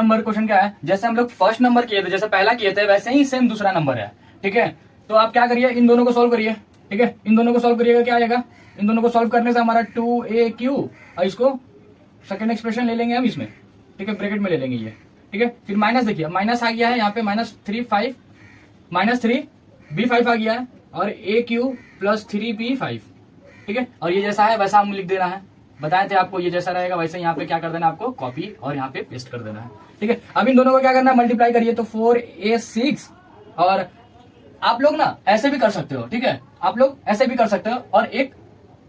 Number question क्या है, जैसे हम लोग फर्स्ट नंबर किए थे, जैसे पहला किए थे, वैसे ही सेम दूसरा नंबर है। ठीक है, तो आप क्या करिए, इन दोनों को सोल्व करिए। ठीक है, इन दोनों को सोल्व करिएगा, क्या आएगा, इन दोनों को सोल्व करने से हमारा 2AQ, और इसको सेकंड एक्सप्रेशन ले लेंगे हम इसमें। ठीक है, ब्रैकेट में ले लेंगे ये। ठीक है, फिर माइनस देखिए, माइनस आ गया है यहाँ पे -3 3B5 आ गया है, और AQ प्लस 3B5। ठीक है, और ये जैसा है वैसा हम लिख देना है, बताए थे आपको, ये जैसा रहेगा वैसे यहाँ पे क्या कर देना है आपको, कॉपी और यहाँ पे पेस्ट कर देना है। ठीक है, अब इन दोनों को क्या करना है, मल्टीप्लाई करिए, तो 4A6, और आप लोग ना ऐसे भी कर सकते हो। ठीक है, आप लोग ऐसे भी कर सकते हो, और एक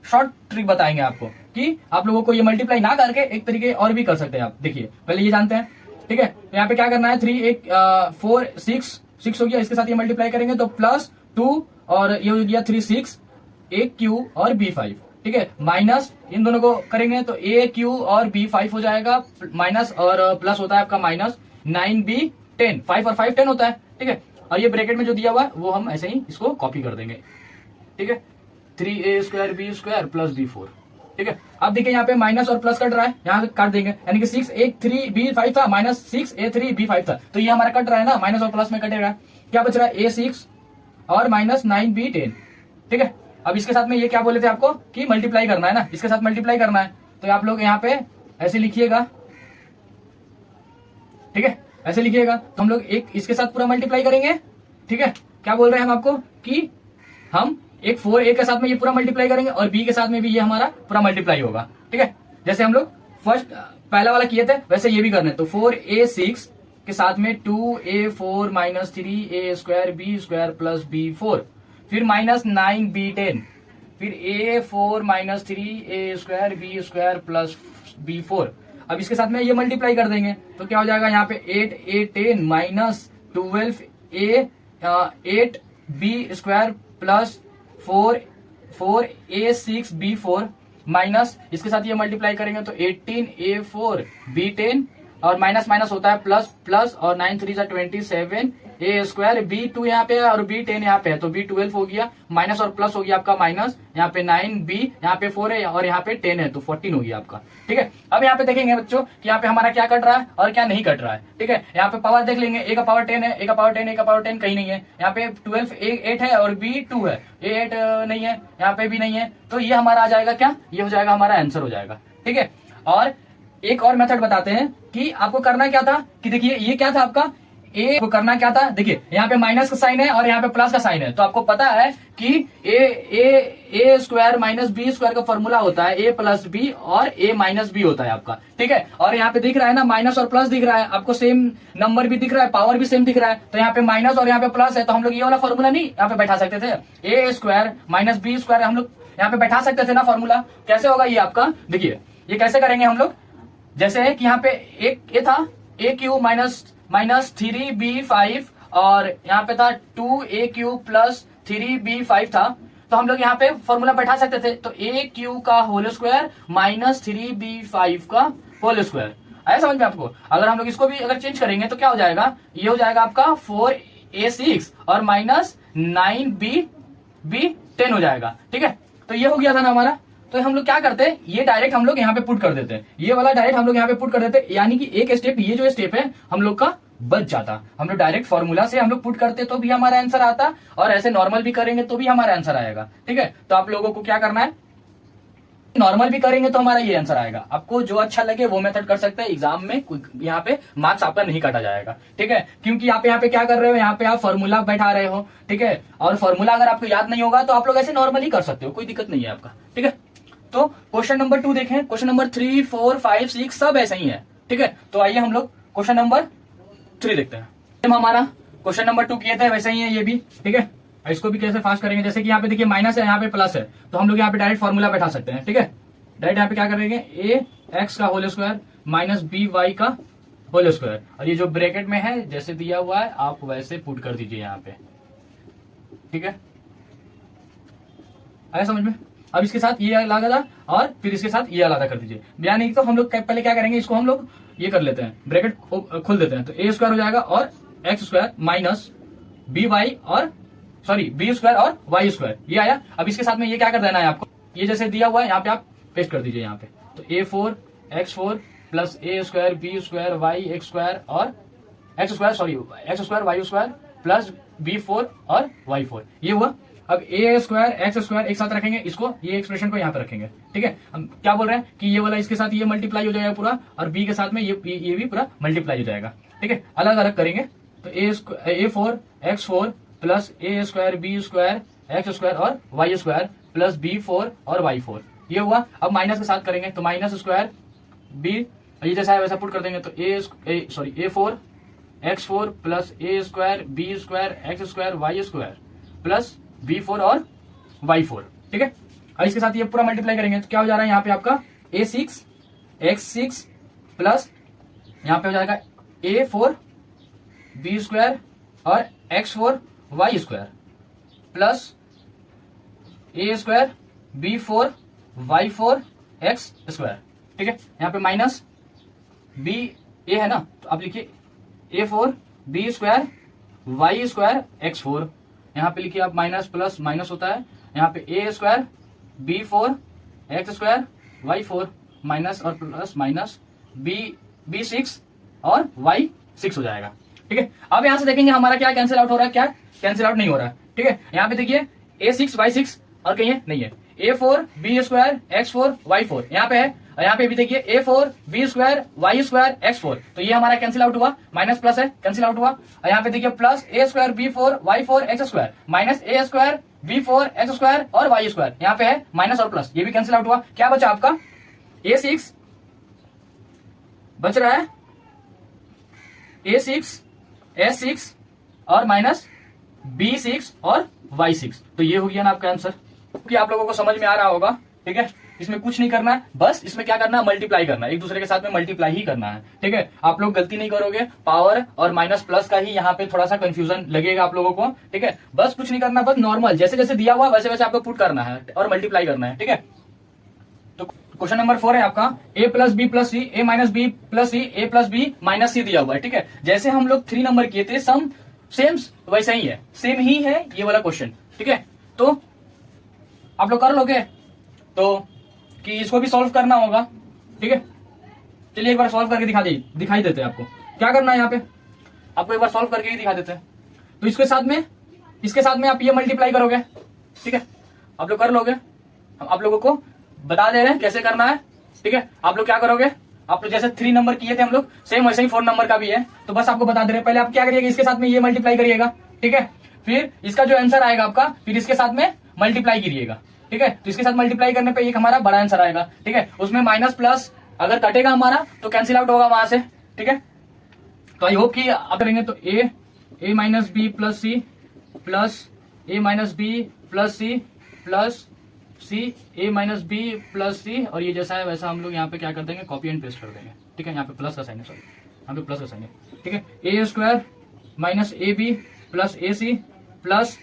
शॉर्ट ट्रिक बताएंगे आपको कि आप लोगों को ये मल्टीप्लाई ना करके एक तरीके और भी कर सकते हैं आप। देखिए, पहले ये जानते हैं। ठीक है, तो यहाँ पे क्या करना है, 4 6 हो गया, इसके साथ ये मल्टीप्लाई करेंगे तो +2, और ये हो गया 3 6 AQ और B5। ठीक है, माइनस इन दोनों को करेंगे तो AQ और B5 हो जाएगा, माइनस और प्लस होता है आपका -9B10, 5 और 5 10 होता है। ठीक है, और ये ब्रैकेट में जो दिया हुआ है वो हम ऐसे ही इसको कॉपी कर देंगे। ठीक है, 3A² B² प्लस B4। ठीक है, अब देखिए यहाँ पे माइनस और प्लस कट रहा है, यहाँ से काट देंगे, यानी कि 6A3B5 था, -6A3B5 था, तो ये हमारा कट रहा है ना, माइनस और प्लस में कटेगा, क्या बच रहा है, A6 और -9B10। ठीक है, अब इसके साथ में ये क्या बोले थे आपको कि मल्टीप्लाई करना है ना, इसके साथ मल्टीप्लाई करना है, तो आप लोग यहाँ पे ऐसे लिखिएगा। ठीक है, ऐसे लिखिएगा, तो हम लोग एक इसके साथ पूरा मल्टीप्लाई करेंगे। ठीक है, क्या बोल रहे हैं हम आपको कि हम एक 4A के साथ में ये पूरा मल्टीप्लाई करेंगे, और B के साथ में भी ये हमारा पूरा मल्टीप्लाई होगा। ठीक है, जैसे हम लोग फर्स्ट पहला वाला किए थे वैसे ये भी करना है, तो 4A6 के साथ में 2A4 -3A² B² plus B4, फिर -9B10, फिर A4 -3A² B² plus B4। अब इसके साथ में ये मल्टीप्लाई कर देंगे तो क्या हो जाएगा, यहाँ पे 8A10 -12A 8B² plus 4A6 B4, minus इसके साथ ये मल्टीप्लाई करेंगे तो 18A4 B10, और माइनस माइनस होता है प्लस प्लस, और 9 3 27 A² B2 यहाँ पे है और B10 यहाँ पे है, तो B12 हो गया, माइनस और प्लस हो गया आपका माइनस, यहाँ पे 9B, यहाँ पे 4 है और यहाँ पे 10 है, तो 14 हो गया आपका। ठीक है, अब यहाँ पे देखेंगे बच्चों कि यहाँ पे हमारा क्या कट रहा है और क्या नहीं कट रहा है। ठीक है, यहाँ पे पावर देख लेंगे, A का पावर 10 है, A का पावर 10, A का पावर 10 कहीं नहीं है, यहाँ पे 12 8 है और B2 है, A8 नहीं है, यहाँ पे भी नहीं है, तो ये हमारा आ जाएगा क्या, ये हो जाएगा हमारा आंसर हो जाएगा। ठीक है, और एक और मेथड बताते हैं कि आपको करना क्या था, कि देखिए ये क्या था आपका, ए को करना क्या था, देखिए यहाँ पे माइनस का साइन है और यहाँ पे प्लस का साइन है, तो आपको पता है कि A² - B² का फॉर्मूला होता है A + B और A - B होता है आपका। ठीक है, और यहाँ पे दिख रहा है ना, माइनस और प्लस दिख रहा है आपको, सेम नंबर भी दिख रहा है, पावर भी सेम दिख रहा है, तो यहाँ पे माइनस और यहाँ पे प्लस है, तो हम लोग ये वाला फॉर्मूला नहीं यहाँ पे बैठा सकते थे, A² - B² हम लोग यहाँ पे बैठा सकते थे ना फॉर्मूला। कैसे होगा ये आपका, देखिए ये कैसे करेंगे हम लोग, जैसे है कि यहाँ पे एक ये था AQ माइनस 3B5 और यहाँ पे था 2AQ प्लस 3B5 था, तो हम लोग यहाँ पे फॉर्मूला बैठा सकते थे, तो AQ का होल स्क्वायर माइनस 3B5 का होल स्क्वायर। आया समझ में आपको, अगर हम लोग इसको भी अगर चेंज करेंगे तो क्या हो जाएगा, ये हो जाएगा आपका 4A6 और माइनस 9B10 हो जाएगा। ठीक है, तो ये हो गया था ना हमारा, तो हम लोग क्या करते हैं, ये डायरेक्ट हम लोग यहाँ पे पुट कर देते हैं, ये वाला डायरेक्ट हम लोग यहाँ पे पुट कर देते हैं, यानी कि एक स्टेप, ये जो स्टेप है हम लोग का बच जाता। हम लोग डायरेक्ट फॉर्मूला से हम लोग पुट करते तो भी हमारा आंसर आता, और ऐसे नॉर्मल भी करेंगे तो भी हमारा आंसर आएगा। ठीक है, तो आप लोगों को क्या करना है, नॉर्मल भी करेंगे तो हमारा ये आंसर आएगा। आपको जो अच्छा लगे वो मेथड कर सकते हैं, एग्जाम में यहाँ पे मार्क्स आपका नहीं काटा जाएगा। ठीक है, क्योंकि आप यहाँ पे क्या कर रहे हो, यहाँ पे आप फॉर्मूला बैठा रहे हो। ठीक है, और फॉर्मूला अगर आपको याद नहीं होगा तो आप लोग ऐसे नॉर्मली कर सकते हो, कोई दिक्कत नहीं है आपका। ठीक है, तो क्वेश्चन नंबर 2 देखें, क्वेश्चन नंबर 3 4 5 6 सब ऐसे ही है। ठीक है, तो आइए हम लोग क्वेश्चन नंबर 3 देखते हैं। हमारा क्वेश्चन नंबर 2 किए थे वैसे ही है ये भी। ठीक है, इसको भी कैसे फास्ट करेंगे, जैसे कि यहाँ पे देखिए माइनस है, यहाँ पे प्लस है, तो हम लोग यहाँ पे डायरेक्ट फॉर्मूला बैठा सकते हैं। ठीक है, डायरेक्ट यहाँ पे क्या करेंगे, AX का होल स्क्वायर माइनस BY का होल स्क्वायर, और ये जो ब्रैकेट में है जैसे दिया हुआ है आप वैसे पुट कर दीजिए यहाँ पे। ठीक है, आया समझ में। अब इसके साथ ये लगा था और फिर इसके साथ ये अलग कर दीजिए, यानी तो हम लोग पहले क्या करेंगे, इसको हम लोग ये कर लेते हैं, ब्रैकेट खोल देते हैं, तो A² हो जाएगा और X² माइनस BY और सॉरी B² और Y², ये आया। अब इसके साथ में ये क्या कर देना है आपको, ये जैसे दिया हुआ है यहाँ पे आप पेस्ट कर दीजिए यहाँ पे, तो A4 X4 plus a square b square y x square और x square y square plus b4 और y4, ये हुआ। अब ए स्क्वायर एक्स स्क्वायर एक साथ रखेंगे, इसको ये एक्सप्रेशन को यहाँ पे रखेंगे, ठीक है। हम क्या बोल रहे हैं कि ये वाला इसके साथ ये मल्टीप्लाई हो जाएगा पूरा, और बी के साथ में ये भी पूरा मल्टीप्लाई हो जाएगा, ठीक है। अलग अलग करेंगे तो a4 x4 plus a square b square x square और वाई स्क्वायर प्लस b4 और y4, ये हुआ। अब माइनस के साथ करेंगे तो माइनस स्क्वायर बी, ये जैसा है वैसा पुट कर देंगे तो a4 x4 plus a square b square x square y square plus b4 और y4, ठीक है। और इसके साथ ये पूरा मल्टीप्लाई करेंगे तो क्या हो जा रहा है यहाँ पे आपका a6 x6 प्लस यहाँ पे हो जाएगा a4 b स्क्वायर और x4 y square plus a square b4 y4 x square, ठीक है। यहाँ पे माइनस b a है ना, तो आप लिखिए a4 b square y square x4, यहाँ पे लिखिए आप माइनस प्लस माइनस होता है, यहाँ पे a square b4 x square y4 minus और प्लस माइनस b6 और y6 हो जाएगा, ठीक है। अब यहाँ से देखेंगे हमारा क्या कैंसिल आउट हो रहा है, क्या कैंसिल आउट नहीं हो रहा है, ठीक है। यहाँ पे देखिए a6 y6 और कहीं नहीं है, a4 b square x4 y4 यहाँ पे है, और यहाँ पे भी देखिए a4 b square y square x4, तो ये हमारा कैंसिल आउट हुआ, माइनस प्लस है कैंसिल आउट हुआ। और यहाँ पे देखिए plus a square b4 y4 x square minus a square b4 x square और y स्क्वायर, यहाँ पे है माइनस और प्लस, ये भी कैंसिल आउट हुआ। क्या बचा आपका a6 बच रहा है, a6 s6 और माइनस b6 और y6, तो ये हो गया ना आपका आंसर, कि आप लोगों को समझ में आ रहा होगा, ठीक है। इसमें कुछ नहीं करना है, बस इसमें क्या करना है, मल्टीप्लाई करना है, एक दूसरे के साथ में मल्टीप्लाई ही करना है, ठीक है। आप लोग गलती नहीं करोगे, पावर और माइनस प्लस का ही यहाँ पे थोड़ा सा कंफ्यूजन लगेगा आप लोगों को, ठीक है। बस कुछ नहीं करना, बस नॉर्मल जैसे जैसे दिया हुआ वैसे वैसे आपको पुट करना है और मल्टीप्लाई करना है, ठीक है। तो क्वेश्चन नंबर 4 है आपका a plus b plus c a minus b plus c a plus b minus c दिया हुआ है, ठीक है। जैसे हम लोग 3 नंबर किए थे, सम सेम वैसा ही है, सेम ही है ये वाला क्वेश्चन, ठीक है। तो आप लोग कर लोगे तो कि इसको भी सॉल्व करना होगा, ठीक है। चलिए एक बार सॉल्व करके दिखाई देते हैं आपको क्या करना है, यहाँ पे आपको एक बार सॉल्व करके ही दिखा देते हैं। तो इसके साथ में आप ये मल्टीप्लाई करोगे, ठीक है, आप लोग कर लोगे, हम आप लोगों को बता दे रहे हैं कैसे करना है, ठीक है। आप लोग क्या करोगे, आप लोग जैसे 3 नंबर किए थे हम लोग, सेम वैसे ही 4 नंबर का भी है, तो बस आपको बता दे रहे हैं। पहले आप क्या करिएगा, इसके साथ में ये मल्टीप्लाई करिएगा, ठीक है। फिर इसका जो आंसर आएगा आपका, फिर इसके साथ में मल्टीप्लाई कीजिएगा, ठीक है। तो इसके साथ मल्टीप्लाई करने पे एक हमारा बड़ा आंसर आएगा, ठीक है। उसमें माइनस प्लस अगर कटेगा हमारा तो कैंसिल आउट होगा वहां से, ठीक है। तो आई होप कि आप करेंगे तो a minus b plus c plus a minus b plus c plus c a minus b plus c, और ये जैसा है वैसा हम लोग यहाँ पे क्या कर देंगे, कॉपी एंड पेस्ट कर देंगे, ठीक है। यहाँ पे प्लस का साइन है, सॉरी यहाँ पे प्लस का साइन है, ठीक है। A square minus a b plus a c plus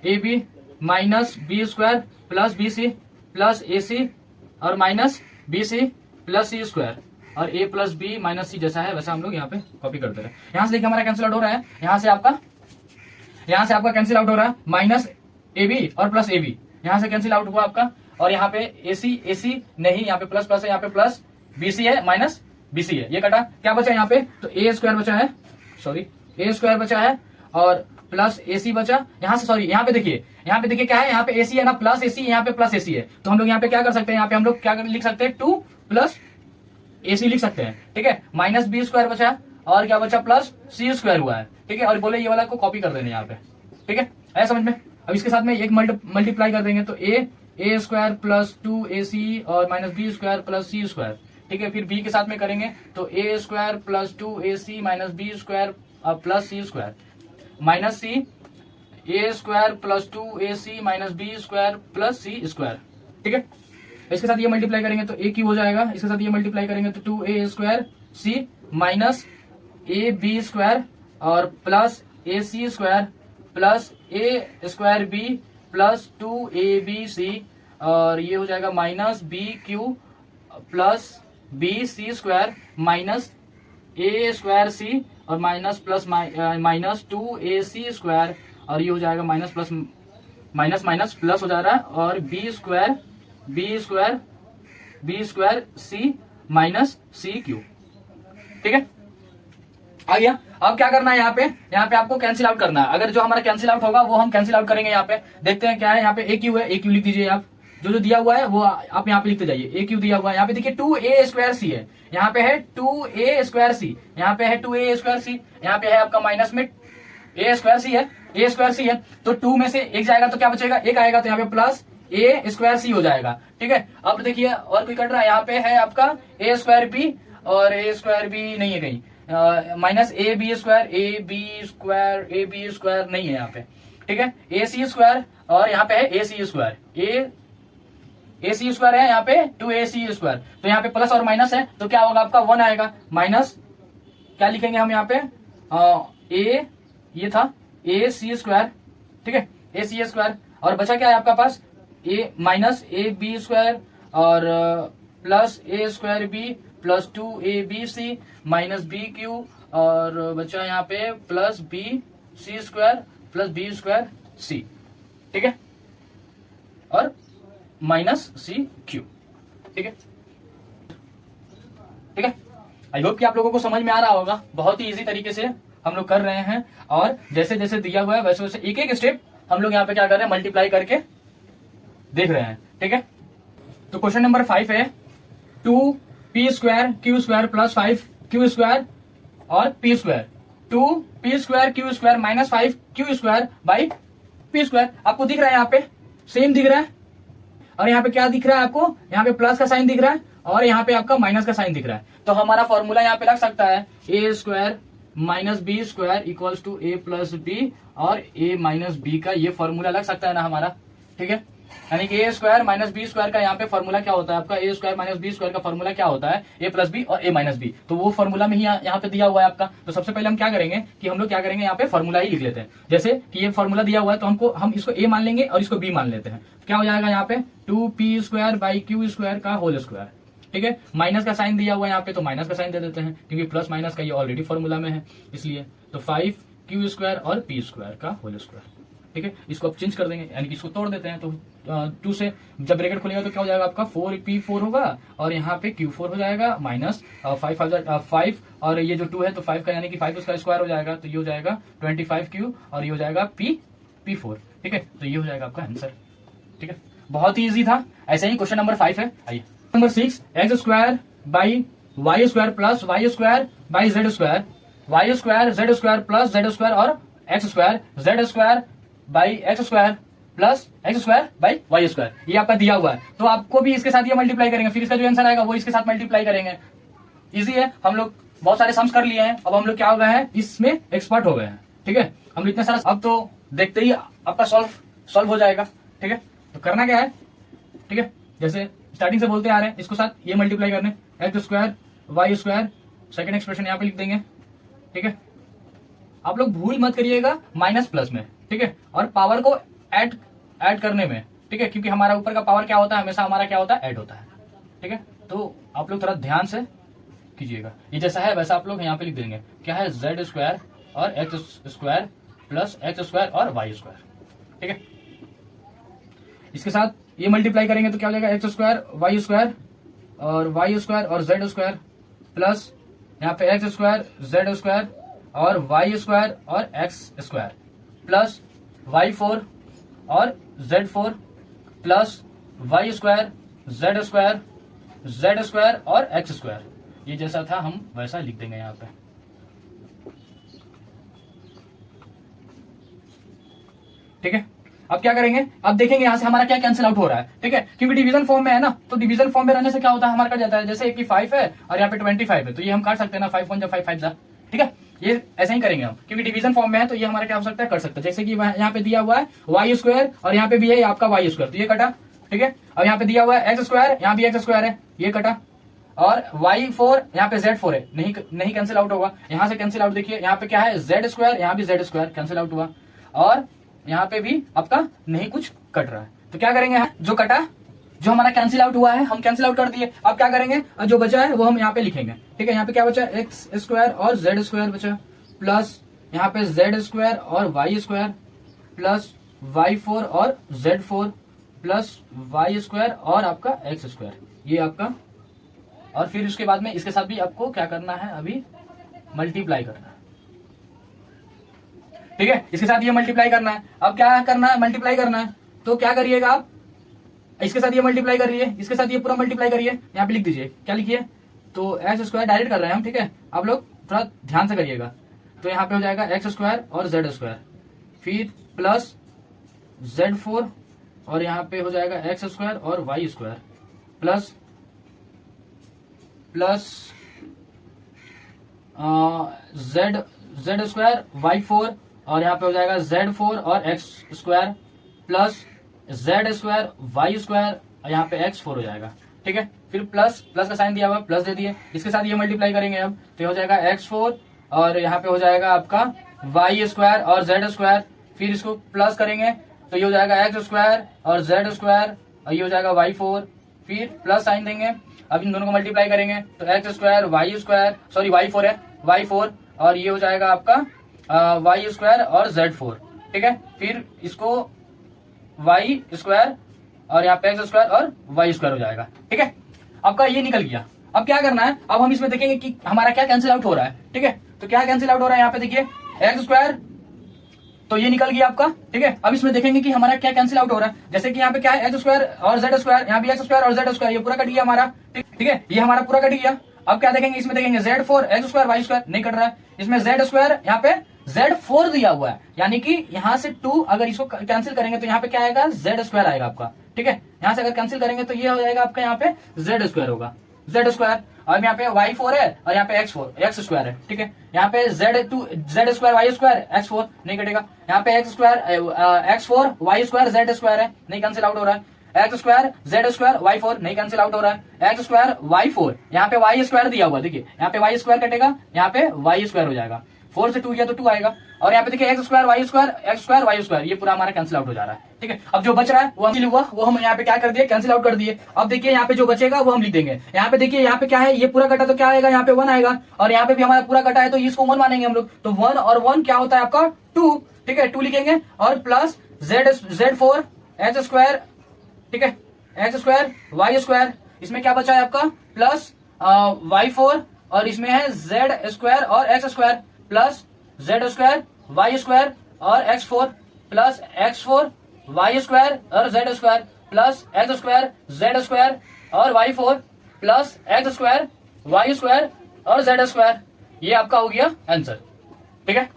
a b minus b square plus b c plus a c और minus b c plus c square, और a plus b minus c जैसा है वैसा हम लोग यहाँ पे copy करते रहे। यहाँ से देखिए हमारा कैंसिल आउट हो रहा है, यहाँ से आपका कैंसिल आउट हो रहा है, माइनस ए बी और प्लस ए बी यहाँ से कैंसिल आउट हुआ आपका, और यहाँ पे ए सी नहीं, यहाँ पे प्लस प्लस है, यहाँ पे प्लस बी सी है माइनस बी सी है, ये कटा, क्या बचा यहाँ पे, तो ए स्क्वायर बचा है, सॉरी ए स्क्वायर बचा है और प्लस ए सी बचा। यहाँ से सॉरी यहाँ पे देखिए क्या है, यहाँ पे ए सी है ना, प्लस ए सी, यहाँ पे प्लस ए सी है, तो हम लोग यहाँ पे क्या कर सकते हैं, यहाँ पे हम लोग क्या लिख सकते हैं, 2 प्लस ए सी लिख सकते हैं, ठीक है। माइनस बी स्क्वायर बचा और क्या बचा, प्लस सी स्क्वायर हुआ है, ठीक है। और बोले ये वाला को कॉपी कर देने यहाँ पे, ठीक है, ऐसा समझ में। अब इसके साथ में एक मल्टीप्लाई कर देंगे तो ए स्क्वायर प्लस 2 ए सी और minus b square plus c square, ठीक है। फिर बी के साथ में करेंगे तो ए square plus 2 a C minus b square plus c square minus C A square plus 2 a C minus b square plus c square, ठीक है। इसके साथ ये मल्टीप्लाई करेंगे तो ए क्यूब हो जाएगा, इसके साथ ये मल्टीप्लाई करेंगे तो 2 a square c minus a b square और plus a c square plus a square b plus 2 a b c, और ये हो जाएगा minus b cube plus b c square minus a square c और minus plus minus 2 a c square, और ये हो जाएगा माइनस प्लस माइनस प्लस हो जा रहा है, और B square c minus C Q. ठीक है, आ गया। अब क्या करना है, यहाँ पे आपको कैंसिल आउट करना है। अगर जो हमारा कैंसिल आउट होगा वो हम कैंसिल आउट करेंगे। यहाँ पे देखते हैं क्या है, यहाँ पे ए क्यू है, ए क्यू लिख दीजिए आप। जो दिया हुआ है वो आप यहाँ पे लिखते जाइए। ए क्यू दिया हुआ है, यहाँ पे देखिए 2a² c है, यहाँ पे है 2a² c, यहाँ पे है 2a² c, यहाँ पे है आपका माइनस में a² c है, a² c है। तो 2 में से एक जाएगा तो क्या बचेगा, एक आएगा, तो यहाँ पे प्लस a² c हो जाएगा। ठीक है, अब देखिए और कोई कट रहा है, यहाँ पे है आपका a² b और a² b नहीं है कहीं, माइनस ab² नहीं है यहाँ पे। ठीक है, ac² और यहाँ पे है ac², ac² है यहाँ पे 2ac², तो यहाँ पे प्लस और माइनस है तो क्या होगा आपका 1 आएगा, माइनस क्या लिखेंगे हम यहाँ पे a, ये था ac²। ठीक है, ac² और बचा क्या है आपका पास a माइनस ab² और plus a² b plus 2abc minus bq और बचा यहाँ पे प्लस bc² प्लस b²c। ठीक है, और माइनस सी क्यू। ठीक है, ठीक है, आई होप कि आप लोगों को समझ में आ रहा होगा। बहुत ही इजी तरीके से हम लोग कर रहे हैं और जैसे जैसे दिया हुआ है वैसे वैसे एक एक स्टेप हम लोग यहाँ पे क्या कर रहे हैं, मल्टीप्लाई करके देख रहे हैं। ठीक है, तो क्वेश्चन नंबर 5 है 2p² q² प्लस 5q² और p², 2p² q² minus 5q² by p²। आपको दिख रहा है यहाँ पे सेम दिख रहा है, और यहाँ पे क्या दिख रहा है आपको, यहाँ पे प्लस का साइन दिख रहा है और यहाँ पे आपका माइनस का साइन दिख रहा है। तो हमारा फॉर्मूला यहाँ पे लग सकता है a² minus b² equals to a plus b और a माइनस b का ये फॉर्मूला लग सकता है ना हमारा। ठीक है, यानी कि a² माइनस b² का यहाँ पे फॉर्मूला क्या होता है आपका, a² माइनस b² का फॉर्मूला क्या होता है, a प्लस b और a माइनस b। तो वो फॉर्मूला में ही यहाँ पे दिया हुआ है आपका। तो सबसे पहले हम क्या करेंगे कि हम लोग क्या करेंगे, यहाँ पे फॉर्मूला ही लिख लेते हैं। जैसे कि ये फॉर्मूला दिया हुआ है तो हम इसको a मान लेंगे और इसको b मान लेते हैं। क्या हो जाएगा यहाँ पे 2p² बाई q² का होल स्क्वायर। ठीक है, माइनस का साइन दिया हुआ है यहाँ पे तो माइनस का साइन दे देते हैं क्योंकि प्लस माइनस का ये ऑलरेडी फॉर्मूला में है इसलिए। तो 5q² और p² का होल स्क्वायर। ठीक है, इसको आप चेंज कर देंगे यानी कि इसको तोड़ देते हैं। तो 2 से जब ब्रैकेट खुलेगा तो क्या हो जाएगा आपका 4p4 होगा और यहाँ पे q4 हो जाएगा माइनस 5 और ये जो 2 है तो 5 का यानी कि 5 उसका स्क्वायर हो जाएगा तो ये हो जाएगा 25q और ये हो जाएगा p4। ठीक है, तो ये हो जाएगा आपका आंसर। ठीक है, बहुत ही इजी था। ऐसे ही क्वेश्चन नंबर 5 है। आइए number 6 x² by y² plus y² by z² y² z² plus z² और x² z² by x² plus x² by y²। ये आपका दिया हुआ है तो आपको भी इसके साथ ये मल्टीप्लाई करेंगे, फिर इसका जो आंसर आएगा वो इसके साथ मल्टीप्लाई करेंगे। इजी है, हम लोग बहुत सारे सम्स कर लिए हैं। अब हम लोग क्या हो गए हैं, इसमें एक्सपर्ट हो गए हैं। ठीक है, हम इतने सारा अब तो देखते ही आपका सॉल्व हो जाएगा। ठीक है, तो करना क्या है, ठीक है, जैसे स्टार्टिंग से बोलते आ रहे हैं इसको साथ ये मल्टीप्लाई करने x² y², सेकंड एक्सप्रेशन यहाँ पे लिख देंगे। ठीक है, आप लोग भूल मत करिएगा माइनस प्लस में। ठीक है, और पावर को ऐड करने में। ठीक है, क्योंकि हमारा ऊपर का पावर क्या होता है, हमेशा हमारा क्या होता है, ऐड होता है। ठीक है, तो आप लोग थोड़ा ध्यान से कीजिएगा। ये जैसा है वैसा आप लोग यहाँ पे लिख देंगे। क्या है, z² और x² प्लस x² और y²। ठीक है, इसके साथ ये मल्टीप्लाई करेंगे तो क्या हो जाएगा, x² y² और y² और z² प्लस यहाँ पे x² z² और y² और x² प्लस y4 और z4 प्लस y² z² और x²। ये जैसा था हम वैसा लिख देंगे यहाँ पे। ठीक है, अब क्या करेंगे, अब देखेंगे यहाँ से हमारा क्या कैंसिल आउट हो रहा है। ठीक है, क्योंकि डिवीजन फॉर्म में है ना, तो डिवीजन फॉर्म में रहने से क्या होता है, हमारा कट जाता है। जैसे कि 5 है और यहाँ पे 25 है तो ये हम काट सकते हैं ना, 5 1 जब 5 5 ठीक है, ये ऐसा ही करेंगे हम, क्योंकि डिवीजन फॉर्म में है तो ये हमारा क्या हो सकता है, कर सकते हैं। जैसे कि यहाँ पे दिया हुआ है y² और यहाँ पे भी है आपका y², तो ये कटा। ठीक है, अब यहाँ पे दिया हुआ है x², यहाँ भी x² है, ये कटा। और y4 यहाँ पे z4 है, नहीं कैंसिल आउट होगा। यहाँ से कैंसिल आउट देखिए, यहाँ पे क्या है z², यहाँ भी z² कैंसिल आउट हुआ और यहाँ पे भी आपका नहीं कुछ कट रहा है। तो क्या करेंगे, जो कटा, जो हमारा कैंसिल आउट हुआ है हम कैंसिल आउट कर दिए। अब क्या करेंगे, जो बचा है वो हम यहाँ पे लिखेंगे। ठीक है, यहाँ पे क्या बचा, x² और z² बचा प्लस यहाँ पे z² और y² प्लस y4 और z4 प्लस y² और आपका x²। ये आपका और फिर उसके बाद में इसके साथ भी आपको क्या करना है, अभी मल्टीप्लाई करना है। ठीक है, इसके साथ ये मल्टीप्लाई करना है। अब क्या करना है, मल्टीप्लाई करना है। तो क्या करिएगा आप, इसके साथ ये मल्टीप्लाई करिए, इसके साथ ये पूरा मल्टीप्लाई करिए। यहाँ पे लिख दीजिए, क्या लिखिए, तो एक्स स्क्वायर डायरेक्ट कर रहे हैं हम। ठीक है, आप लोग थोड़ा ध्यान से करिएगा। तो यहाँ पे हो जाएगा एक्स स्क्वायर और जेड स्क्वायर, फिर प्लस Z4, और यहाँ पे हो जाएगा एक्स स्क्वायर और y square, plus z square Y4, और यहाँ पे हो जाएगा Z4 और x square, plus z square y square, और यहाँ पे X4 हो जाएगा। ठीक है, फिर प्लस का साइन दिया हुआ, प्लस दे दिए। इसके साथ ये मल्टीप्लाई करेंगे अब, तो हो जाएगा X4, और यहाँ पे हो जाएगा आपका वाई स्क्वायर और जेड स्क्वायर, फिर इसको प्लस करेंगे तो ये हो जाएगा एक्स स्क्वायर और जेड स्क्वायर, और ये हो जाएगा Y4, फिर प्लस साइन देंगे। अब इन दोनों को मल्टीप्लाई करेंगे तो x square y square, sorry Y4 है, Y4, और ये हो जाएगा आपका वाई स्क्वायर और Z4। ठीक है, फिर इसको वाई स्क्वायर और यहाँ पे एक्स स्क्वायर और वाई स्क्वायर हो जाएगा। ठीक है, आपका ये निकल गया। अब क्या करना है, अब हम इसमें देखेंगे कि हमारा क्या कैंसिल आउट हो रहा है। ठीक है, तो क्या कैंसिल आउट हो रहा है, यहाँ पे देखिए एक्स स्क्वायर, तो ये निकल गया आपका। ठीक है, अब इसमें देखेंगे कि हमारा क्या कैंसिल आउट हो रहा है। जैसे कि यहाँ पे क्या है, एक्स स्क्वायर और जेड स्क्वायर, यहाँ भी एक्स स्क्वायर और जेड स्क्वायर, ये पूरा कट गया हमारा। ठीक है, ये हमारा पूरा कट गया। अब क्या देखेंगे, इसमें देखेंगे Z4 x square y square, नहीं कट रहा है। इसमें जेड स्क्वायर, यहाँ पे Z4 दिया हुआ है, यानी कि यहाँ से 2 अगर इसको कैंसिल करेंगे तो यहाँ पे क्या आएगा, जेड स्क्वायर आएगा आपका। ठीक है, यहाँ से अगर कैंसिल करेंगे तो ये हो जाएगा आपका, यहाँ पे जेड स्क्वायर होगा, जेड स्क्वायर। और यहाँ पे Y4 है और यहाँ पे एक्स स्क्वायर है। ठीक है, यहाँ पे Z square y square X4 नहीं कटेगा। यहाँ पे x square X4 y square z square है, नहीं कैंसिल आउट हो रहा है। X square z square Y4 नहीं कैंसिल आउट हो रहा है। एक्स स्क्वायर Y4, यहाँ पे वाई स्क्वायर दिया हुआ, देखिए यहाँ पे वाई स्क्वायर कटेगा, यहाँ पे वाई स्क्वायर हो जाएगा। 4 से 2 गया तो 2 आएगा, और यहाँ पे देखिए एक्स स्क्वायर वाई स्क्वायर, ये पूरा हमारा कैंसिल आउट हो जा रहा है। ठीक है, अब जो बच रहा है वो हम हुआ, वो हम यहाँ पे क्या कर दिए, कैंसिल आउट कर दिए। अब देखिए यहाँ पे जो बचेगा वो हम लिख देंगे। यहाँ पे देखिए, यहाँ पे क्या है, ये पूरा कटा तो क्या आएगा, यहाँ पे 1 आएगा, और यहाँ पे भी हमारा पूरा कटा है तो इसको 1 मानेंगे हम लोग। तो 1 और 1 क्या होता है आपका 2। ठीक है, 2 लिखेंगे, और प्लस Z4 एक्स स्क्वायर, ठीक है, एक्स स्क्वायर वाई स्क्वायर, इसमें क्या बचा है आपका, प्लस Y4, और इसमें है जेड स्क्वायर और x square, plus z square y square और X4, plus X4 y square और z square, plus x square z square और Y4, plus x square y square और जेड स्क्वायर। ये आपका हो गया आंसर। ठीक है,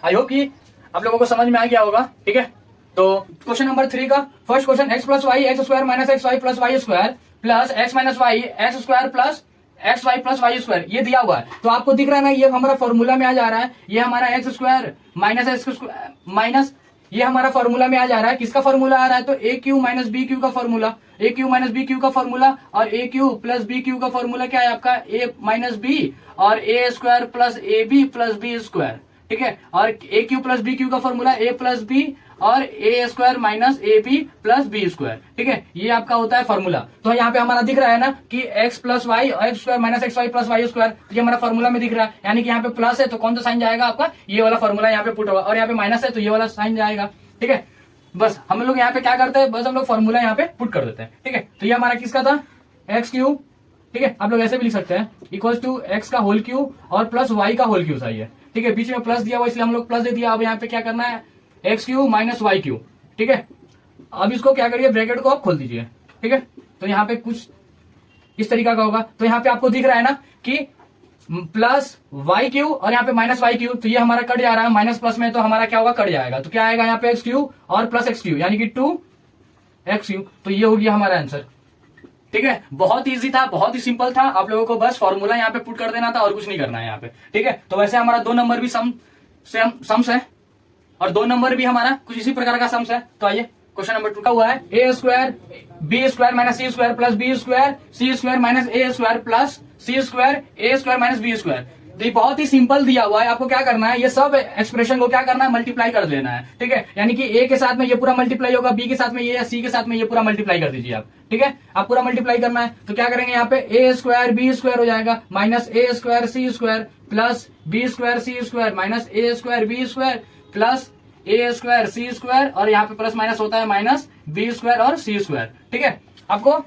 आई होप कि आप लोगों को समझ में आ गया होगा। ठीक है, तो क्वेश्चन नंबर 3 का first question, x plus y x square minus x y plus y square plus x minus y x square plus x y plus y square, ये दिया हुआ है। तो आपको दिख रहा है ना, ये हमारा फॉर्मूला में आ जा रहा है, ये हमारा x square minus x square minus, ये हमारा फॉर्मूला में आ जा रहा है। किसका फॉर्मूला आ रहा है, तो a cube minus b cube का formula, a cube minus b cube का फॉर्मूला, और a cube plus b cube का फॉर्मूला क्या है आपका, ए माइनस बी, और a square plus a b plus b square. ठीक है, और a cube plus b cube का फॉर्मूला ए प्लस बी और a square minus a b plus b square. ठीक है, ये आपका होता है फॉर्मूला। तो यहाँ पे हमारा दिख रहा है ना कि x plus y x square minus x y plus y square, ये हमारा फॉर्मूला में दिख रहा है, यानी कि यहाँ पे प्लस है तो कौन सा साइन जाएगा आपका, ये वाला फॉर्मूला यहाँ पे पुट होगा, और यहाँ पे माइनस है तो ये वाला साइन जाएगा। ठीक है, बस हम लोग यहाँ पे क्या करते हैं, बस हम लोग फॉर्मूला यहाँ पे पुट कर देते हैं। ठीक है, तो ये हमारा किसका था, एक्स क्यूब। ठीक है, आप लोग ऐसे भी लिख सकते हैं, इक्वल टू एक्स का होल क्यूब और प्लस वाई का होल क्यूब सही है। ठीक है, बीच में प्लस दिया हुआ इसलिए हम लोग प्लस दे दिया। अब यहाँ पे क्या करना है, x cube minus y cube. ठीक है, अब इसको क्या करिए, ब्रैकेट को आप खोल दीजिए। ठीक है, तो यहाँ पे कुछ इस तरीका का होगा। तो यहाँ पे आपको दिख रहा है ना कि प्लस वाई क्यूब और यहाँ पे माइनस वाई क्यूब, तो ये हमारा कट जा रहा है, माइनस प्लस में तो हमारा क्या होगा, कट जाएगा। तो क्या आएगा यहाँ पे एक्स क्यूब और प्लस एक्स क्यूब, यानी कि 2 एक्स क्यूब। तो ये हो गया हमारा आंसर। ठीक है, बहुत इजी था, बहुत ही सिंपल था, आप लोगों को बस फॉर्मूला यहाँ पे पुट कर देना था और कुछ नहीं करना है यहाँ पे। ठीक है, तो वैसे हमारा 2 नंबर भी सम्स है, और 2 नंबर भी हमारा कुछ इसी प्रकार का सम्स है। तो आइए क्वेश्चन नंबर 2 का हुआ है, a square b square minus C square plus b square C square minus a square plus c square A square minus b square. तो ये बहुत ही सिंपल दिया हुआ है, आपको क्या करना है, ये सब एक्सप्रेशन को क्या करना है, मल्टीप्लाई कर देना है। ठीक है, यानी कि ए के साथ में ये पूरा मल्टीप्लाई होगा, बी के साथ में ये, या सी के साथ में ये पूरा मल्टीप्लाई कर दीजिए आप। ठीक है, आप पूरा मल्टीप्लाई करना है। तो क्या करेंगे, यहाँ पे ए स्क्वायर बी स्क्वायर हो जाएगा minus a square C square plus b square C square minus a square b square plus a square C square, और यहाँ पे प्लस माइनस होता है माइनस बी स्क्वायर और सी स्क्वायर। ठीक है, आपको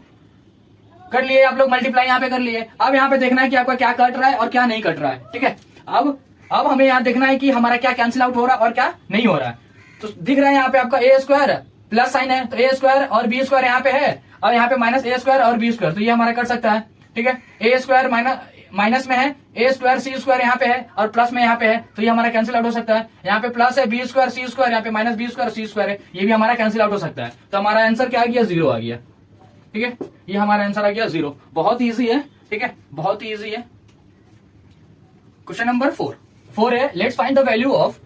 कर लिए आप लोग मल्टीप्लाई यहाँ पे कर लिए। अब यहाँ पे देखना है कि आपका क्या कट रहा है और क्या नहीं कट रहा है, ठीक है। अब हमें यहाँ देखना है कि हमारा क्या कैंसिल आउट हो रहा है और क्या नहीं हो रहा है। तो दिख रहा है यहाँ पे आपका ए स्क्वायर प्लस साइन है, तो ए स्क्वायर और बी स्क्वायर यहाँ पे है, और यहाँ पे माइनस ए स्क्वायर और बी स्क्वायर, तो ये हमारा कट सकता है, ठीक है। ए स्क्वायर माइनस में है, ए स्क्वायर सी स्क्वायर यहाँ पे है और प्लस में यहाँ पे है, तो ये हमारा कैंसिल आउट हो सकता है। यहाँ पे प्लस है बी स्क्वायर सी स्क्वायर, यहाँ पे माइनस बी स्क्वायर सी स्क्वायर है, ये भी हमारा कैंसिल आउट हो सकता है। तो हमारा आंसर क्या आ गया, 0 आ गया, ठीक है। ये हमारा आंसर आ गया 0। बहुत ईजी है, ठीक है, बहुत ईजी है। क्वेश्चन नंबर 4 है, let's find the value of,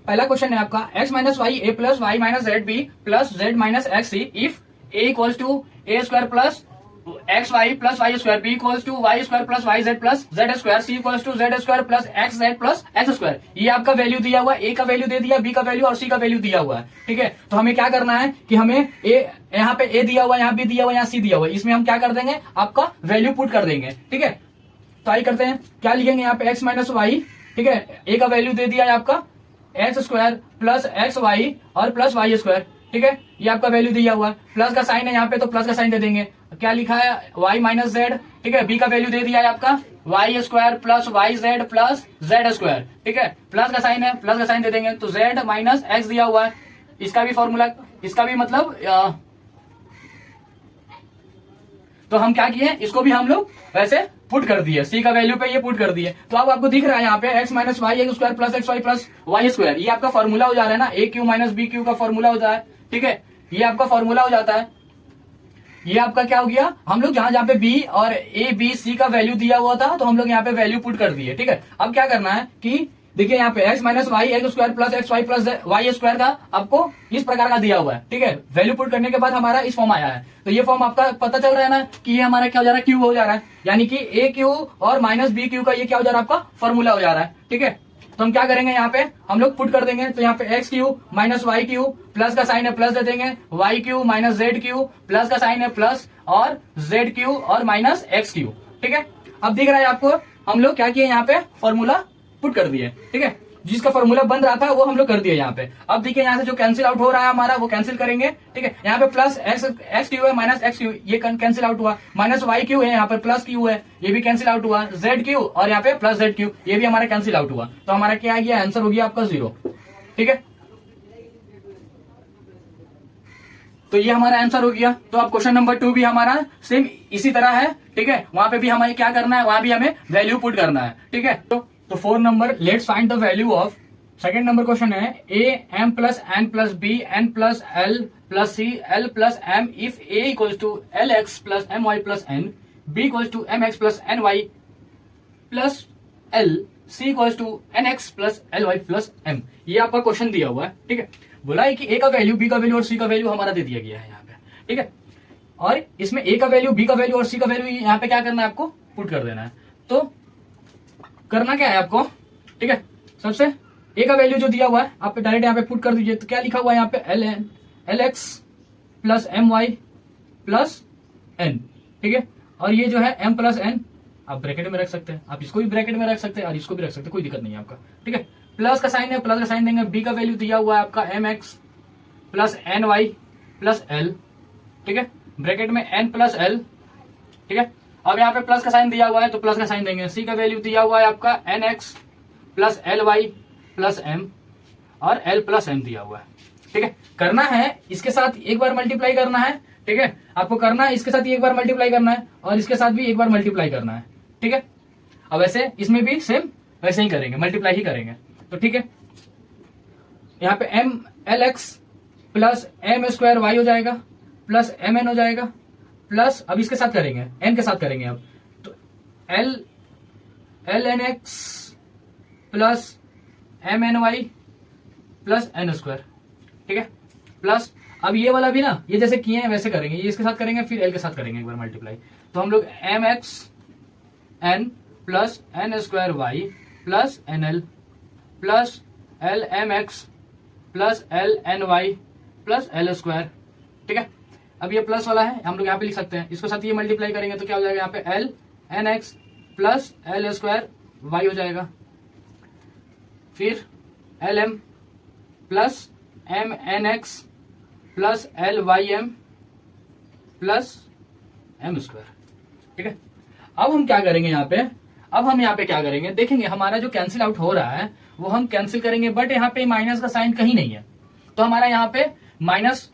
पहला क्वेश्चन है आपका x minus y a plus y minus z b plus z minus x c if a equals to a square plus x y plus y square, b equals to y square plus y z plus z square, c equals to z square plus x z plus x square. ये आपका value दिया हुआ है, ए का value दे दिया, B का value और सी का वैल्यू दिया हुआ है, ठीक है। तो हमें क्या करना है कि हमें यहाँ पे ए दिया हुआ है, यहाँ बी दिया हुआ है, यहाँ सी दिया हुआ है, इसमें हम क्या कर देंगे, आपका वैल्यू पुट कर देंगे, ठीक है। तो आई करते हैं, क्या लिखेंगे यहाँ पे एक्स माइनस वाई, ठीक है, ए का वैल्यू दे दिया है आपका x square plus x y और प्लस वाई स्क्वायर, ठीक है। ये आपका वैल्यू दिया हुआ है, प्लस का साइन है यहाँ पे तो प्लस का साइन दे देंगे। क्या लिखा है, y माइनस जेड, ठीक है। बी का वैल्यू दे दिया है आपका y square plus y z plus z square, ठीक है। प्लस का साइन है, प्लस का साइन दे देंगे, तो जेड माइनस एक्स दिया हुआ है। इसका भी फॉर्मूला, इसका भी मतलब तो हम क्या किए, इसको भी हम लोग वैसे पुट कर दिए, सी का वैल्यू पे ये पुट कर दिए। तो अब आपको दिख रहा है यहाँ पे x minus y x square plus x y plus y square, ये आपका फॉर्मूला हो जा रहा है ना, a cube minus b cube का फॉर्मूला होता है, ठीक है। ये आपका फॉर्मूला हो जाता है। ये आपका क्या हो गया, हम लोग जहां पे बी और ए बी सी का वैल्यू दिया हुआ था तो हम लोग यहाँ पे वैल्यू पुट कर दिए, ठीक है। अब क्या करना है कि देखिए यहाँ पे x minus y x square plus x y plus y square का आपको इस प्रकार का दिया हुआ है, ठीक है। वैल्यू पुट करने के बाद हमारा इस फॉर्म आया है, तो ये फॉर्म आपका पता चल रहा है ना कि ये हमारा क्या हो जा रहा है, क्यू हो जा रहा है, यानी कि ए क्यू और माइनस बी क्यू का ये क्या हो जा रहा है, आपका फॉर्मूला हो जा रहा है, ठीक है। तो हम क्या करेंगे, यहाँ पे हम लोग पुट कर देंगे, तो यहाँ पे x cube minus y cube, plus का साइन है प्लस दे देंगे, y cube minus z cube, plus का साइन है प्लस और जेड क्यू और माइनस एक्स क्यू, ठीक है। अब दिख रहा है आपको, हम लोग क्या किए, यहाँ पे फॉर्मूला पुट कर दिए, ठीक है। जिसका फॉर्मूला बन रहा था वो हम लोग कर दिए यहाँ पे। अब देखिए यहाँ से जो कैंसिल आउट हो रहा है हमारा, वो कैंसिल करेंगे, ठीक है। यहाँ पे प्लस एक्स क्यू है माइनस एक्स क्यू, ये कैंसिल आउट हुआ, माइनस वाई क्यू है, यहाँ पर प्लस क्यू है, ये भी कैंसिल आउट हुआ, जेड क्यू और यहाँ पे प्लस जेड क्यू, ये भी हमारा कैंसिल आउट हुआ। तो हमारा क्या आ गया, आंसर हो गया आपका 0, ठीक है। तो ये हमारा आंसर हो गया। तो अब क्वेश्चन नंबर 2 भी हमारा सेम इसी तरह है, ठीक है। वहां पे भी हमें क्या करना है, वहां भी हमें वैल्यू पुट करना है, ठीक है। तो 4 number, let's find the value of, second number question है a m plus n plus b n plus l plus c l plus m if a equals to l x plus m y plus n, b equals to m x plus n y plus l, c equals to n x plus l y plus m. ये आपका question दिया हुआ है, ठीक है। बोला है कि ए का वैल्यू, बी का वैल्यू और सी का वैल्यू हमारा दे दिया गया है यहाँ पे, ठीक है। और इसमें ए का वैल्यू, बी का वैल्यू और सी का वैल्यू यहाँ पे क्या करना है, आपको पुट कर देना है। तो करना क्या है आपको, ठीक है। सबसे ए का वैल्यू जो दिया हुआ है आप डायरेक्ट यहाँ पे पुट कर दीजिए। तो क्या लिखा हुआ है यहाँ पे, l x plus m y plus n, ठीक है। और ये जो है एम प्लस एन आप ब्रैकेट में रख सकते हैं, आप इसको भी ब्रैकेट में रख सकते हैं और इसको भी रख सकते हैं, कोई दिक्कत नहीं है आपका, ठीक है। प्लस का साइन है, प्लस का साइन देंगे। बी का वैल्यू दिया हुआ है आपका m x plus n y plus l, ठीक है, ब्रैकेट में एन प्लस एल, ठीक है। अब यहाँ पे प्लस का साइन दिया हुआ है तो प्लस का साइन देंगे। सी का वैल्यू दिया हुआ है आपका n x plus l y plus m और एल प्लस एम दिया हुआ है, ठीक है। करना है इसके साथ एक बार मल्टीप्लाई करना है, ठीक है। आपको करना है इसके साथ एक बार मल्टीप्लाई करना है और इसके साथ भी एक बार मल्टीप्लाई करना है, ठीक है। अब ऐसे इसमें भी सेम वैसे ही करेंगे, मल्टीप्लाई ही करेंगे, तो ठीक है। यहाँ पे m l x plus m square y हो जाएगा प्लस एम एन हो जाएगा प्लस, अब इसके साथ करेंगे, एन के साथ करेंगे अब, तो l n x plus m n y plus n square, ठीक है, प्लस अब ये वाला भी ना, ये जैसे किए हैं वैसे करेंगे, ये इसके साथ करेंगे फिर एल के साथ करेंगे एक बार मल्टीप्लाई। तो हम लोग m x n plus n square y plus n l plus l m x plus l n y plus l square, ठीक है। अब ये प्लस वाला है हम लोग यहाँ पे लिख सकते हैं, इसके साथ ये मल्टीप्लाई करेंगे तो क्या हो जाएगा, यहाँ पे l n x plus l square y हो जाएगा, फिर l m plus m n x plus l y m plus m square, ठीक है। अब हम क्या करेंगे यहाँ पे, अब हम यहाँ पे क्या करेंगे, देखेंगे हमारा जो कैंसिल आउट हो रहा है वो हम कैंसिल करेंगे, बट यहाँ पे माइनस का साइन कहीं नहीं है, तो हमारा यहाँ पे माइनस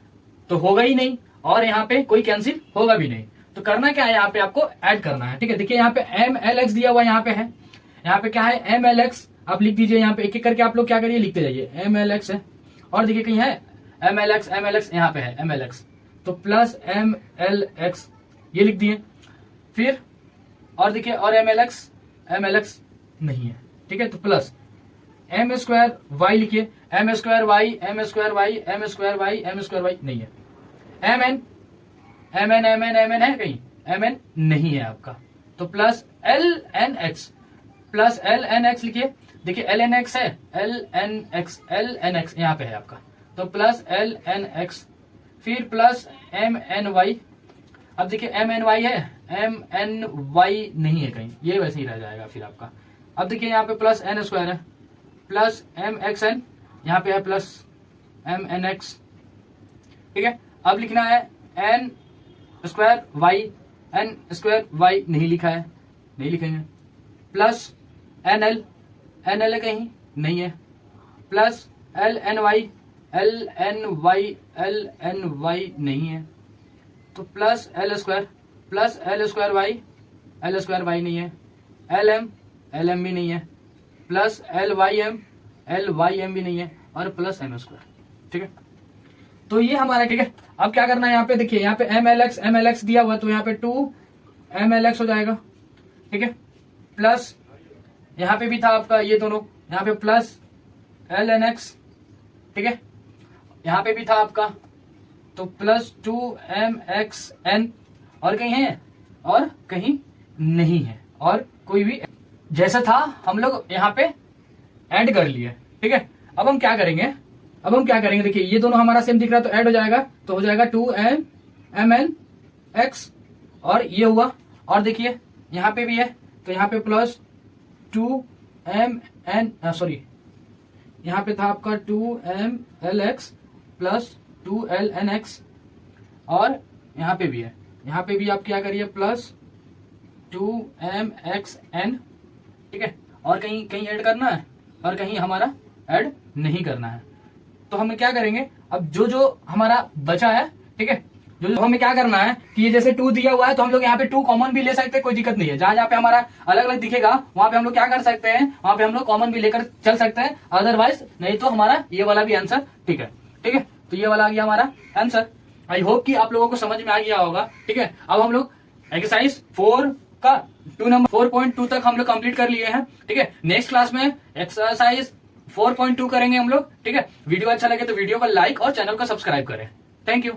तो होगा ही नहीं और यहाँ पे कोई कैंसिल होगा भी नहीं। तो करना क्या है, यहाँ पे आपको ऐड करना है। ठीक है, देखिए यहाँ पे MLX दिया हुआ यहाँ पे है, यहाँ पे क्या है MLX, आप लिख दीजिए यहाँ पे एक एक करके आप लोग क्या करिए लिखते जाइए, MLX है, और देखिए कहीं है MLX यहाँ पे है MLX, तो प्लस MLX ये लिख दिए, फिर और देखिए और MLX नहीं है। ठीक है, तो प्लस M स्क्वायर वाई लिखिए, M स्क्वायर वाई नहीं है, MN है कहीं, MN नहीं है आपका, तो प्लस LNX लिखिए, देखिए LNX है, LNX यहाँ पे है आपका, तो प्लस LNX, फिर प्लस MNY, अब देखिए MNY है, MNY नहीं है कहीं, ये वैसे ही रह जाएगा फिर आपका। अब देखिए यहाँ पे प्लस N स्क्वायर है, प्लस MXN यहाँ पे है, प्लस MNX। ठीक है, अब लिखना है N स्क्वायर वाई नहीं लिखा है, नहीं लिखेंगे, प्लस NL है कहीं नहीं है, प्लस LNY नहीं है, तो प्लस L स्क्वायर वाई नहीं है, LM भी नहीं है, प्लस LYM भी नहीं है, और प्लस M स्क्वायर। ठीक है, तो ये हमारा ठीक है। अब क्या करना है, यहाँ पे देखिए यहाँ पे MLX दिया हुआ, तो यहाँ पे 2MLX हो जाएगा। ठीक है, प्लस यहाँ पे भी था आपका ये दोनों, यहाँ पे प्लस LNX। ठीक है, यहाँ पे भी था आपका, तो प्लस 2MXN, और कहीं है और कहीं नहीं है, और कोई भी जैसा था हम लोग यहाँ पे ऐड कर लिए। ठीक है, अब हम क्या करेंगे, देखिए ये दोनों हमारा सेम दिख रहा है तो ऐड हो जाएगा, तो हो जाएगा 2MNX, और ये हुआ, और देखिए यहाँ पे भी है, तो यहाँ पे प्लस 2MN यहाँ पे था आपका 2MLX प्लस 2LNX, और यहाँ पे भी है, यहाँ पे भी आप क्या करिए प्लस 2MXN। ठीक है, और कहीं ऐड करना है और कहीं हमारा ऐड नहीं करना है, तो हमें क्या करेंगे, अब जो हमारा बचा है, ठीक है, जो हमें क्या करना है कि ये जैसे 2 दिया हुआ है तो हम लोग यहाँ पे 2 कॉमन भी ले सकते हैं, कोई दिक्कत नहीं है। जहां पे हमारा अलग अलग दिखेगा वहां पे हम लोग क्या कर सकते हैं, वहां पे हम लोग कॉमन भी लेकर चल सकते हैं, अदरवाइज नहीं तो हमारा ये वाला भी आंसर ठीक है। ठीक है, तो ये वाला आ गया हमारा आंसर। आई होप कि आप लोगों को समझ में आ गया होगा। ठीक है, अब हम लोग एक्सरसाइज 4 का 2 नंबर 4.2 तक हम लोग कंप्लीट कर लिए हैं। ठीक है, नेक्स्ट क्लास में एक्सरसाइज 4.2 करेंगे हम लोग। ठीक है, वीडियो अच्छा लगे तो वीडियो को लाइक और चैनल को सब्सक्राइब करें। Thank you.